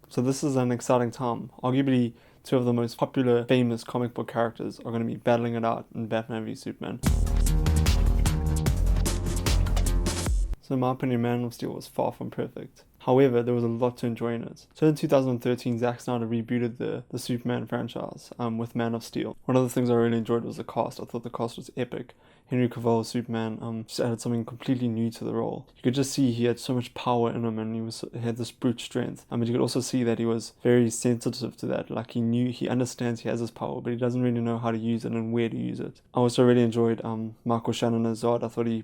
So this is an exciting time. Arguably, two of the most popular, famous comic book characters are going to be battling it out in Batman v Superman. So in my opinion, Man of Steel was far from perfect. However, there was a lot to enjoy in it. So in 2013, Zack Snyder rebooted the Superman franchise with Man of Steel. One of the things I really enjoyed was the cast. I thought the cast was epic. Henry Cavill's Superman just added something completely new to the role. You could just see he had so much power in him, and he had this brute strength. But you could also see that he was very sensitive to that. Like he understands he has this power, but he doesn't really know how to use it and where to use it. I also really enjoyed Michael Shannon as Zod. I thought he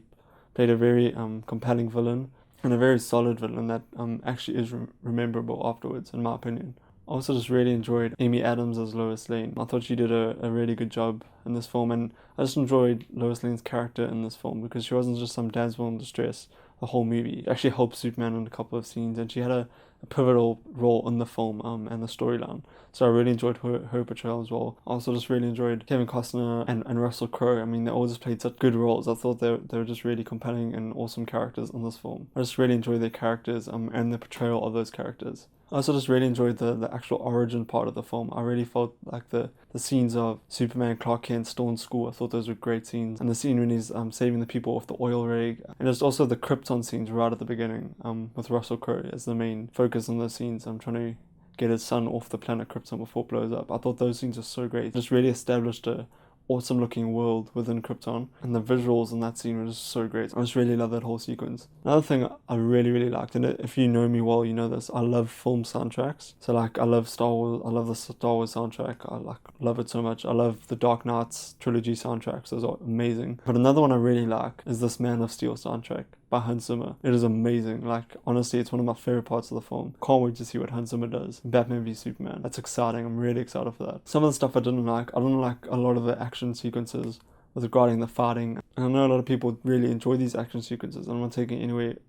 played a very compelling villain, and a very solid villain that actually is rememberable afterwards, in my opinion. I also just really enjoyed Amy Adams as Lois Lane. I thought she did a really good job in this film, and I just enjoyed Lois Lane's character in this film because she wasn't just some damsel in distress the whole movie. She actually helped Superman in a couple of scenes, and she had a pivotal role in the film and the storyline. So I really enjoyed her portrayal as well. I also just really enjoyed Kevin Costner and Russell Crowe. I mean, they all just played such good roles. I thought they were just really compelling and awesome characters in this film. I just really enjoyed their characters and the portrayal of those characters. I also just really enjoyed the actual origin part of the film. I really felt like the scenes of Superman, Clark Kent still in school. I thought those were great scenes. And the scene when he's saving the people off the oil rig. And just also the Krypton scenes right at the beginning with Russell Crowe as the main focus on those scenes. I'm trying to get his son off the planet Krypton before it blows up. I thought those scenes were so great. Just really established a awesome looking world within Krypton, and the visuals in that scene were just so great. I just really love that whole sequence. Another thing I really liked, and if you know me well, you know this, I love film soundtracks. So like I love Star Wars, I love the Star Wars soundtrack, I love it so much. I love the Dark Knight's trilogy soundtracks, those are amazing. But another one I really like is this Man of Steel soundtrack by Hans Zimmer. It is amazing. Like honestly, it's one of my favorite parts of the film. Can't wait to see what Hans Zimmer does in Batman v Superman. That's exciting. I'm really excited for that. Some of the stuff I didn't like a lot of the action sequences with regarding the fighting. And I know a lot of people really enjoy these action sequences. I'm not taking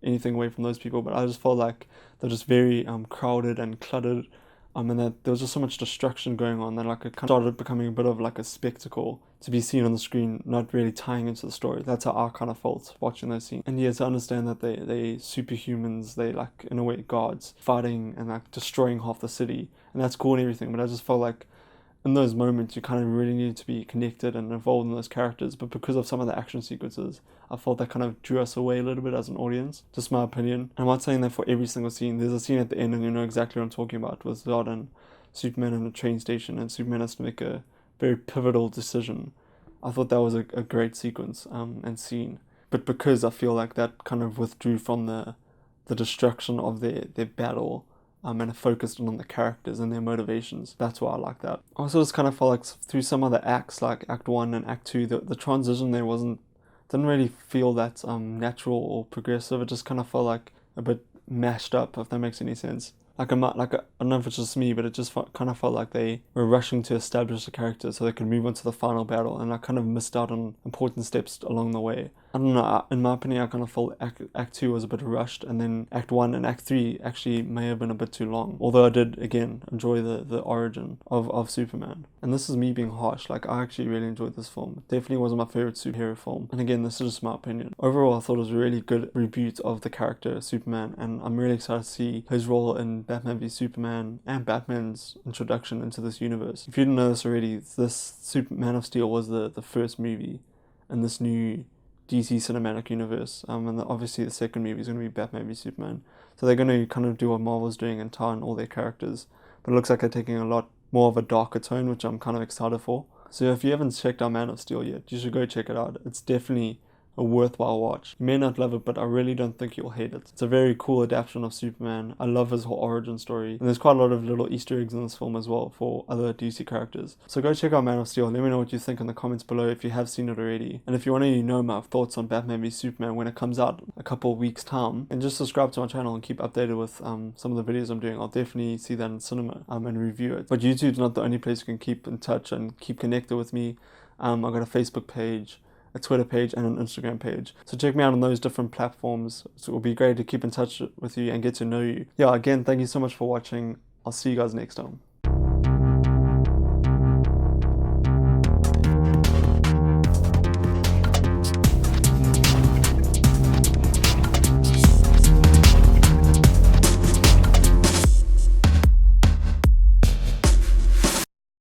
anything away from those people, but I just felt like they're just very crowded and cluttered. And that there was just so much destruction going on that like it kind of started becoming a bit of like a spectacle to be seen on the screen, not really tying into the story. That's how I kind of felt watching those scenes. And yeah, to understand that they superhumans, they like in a way gods fighting and like destroying half the city, and that's cool and everything. But I just felt like in those moments you kind of really needed to be connected and involved in those characters, but because of some of the action sequences, I felt that kind of drew us away a little bit as an audience. Just my opinion. I'm not saying that for every single scene. There's a scene at the end, and you know exactly what I'm talking about, with Zod and Superman in a train station, and Superman has to make a very pivotal decision. I thought that was a great sequence and scene, but because I feel like that kind of withdrew from the destruction of their battle, and it focused on the characters and their motivations. That's why I like that. I also just kind of felt like through some other acts, like Act 1 and Act 2, the transition there didn't really feel that natural or progressive. It just kind of felt like a bit mashed up, if that makes any sense. I don't know if it's just me, but it just kind of felt like they were rushing to establish the characters so they could move on to the final battle, and I kind of missed out on important steps along the way. I don't know, in my opinion, I kind of felt Act 2 was a bit rushed, and then Act 1 and Act 3 actually may have been a bit too long. Although I did, again, enjoy the origin of Superman. And this is me being harsh, like I actually really enjoyed this film. It definitely wasn't my favorite superhero film. And again, this is just my opinion. Overall, I thought it was a really good reboot of the character Superman, and I'm really excited to see his role in Batman v Superman and Batman's introduction into this universe. If you didn't know this already, this Man of Steel was the first movie in this new DC cinematic universe, and obviously the second movie is going to be Batman v Superman. So they're going to kind of do what Marvel's doing and tie in all their characters, but it looks like they're taking a lot more of a darker tone, which I'm kind of excited for. So if you haven't checked out Man of Steel yet, you should go check it out. It's definitely a worthwhile watch. You may not love it, but I really don't think you'll hate it. It's a very cool adaptation of Superman. I love his whole origin story, and there's quite a lot of little Easter eggs in this film as well for other DC characters. So go check out Man of Steel. Let me know what you think in the comments below if you have seen it already. And if you want to know my thoughts on Batman v Superman when it comes out a couple of weeks time, and just subscribe to my channel and keep updated with some of the videos I'm doing. I'll definitely see that in cinema and review it. But YouTube's not the only place you can keep in touch and keep connected with me. I've got a Facebook page, a Twitter page, and an Instagram page. So check me out on those different platforms. So it will be great to keep in touch with you and get to know you. Yeah, again, thank you so much for watching. I'll see you guys next time.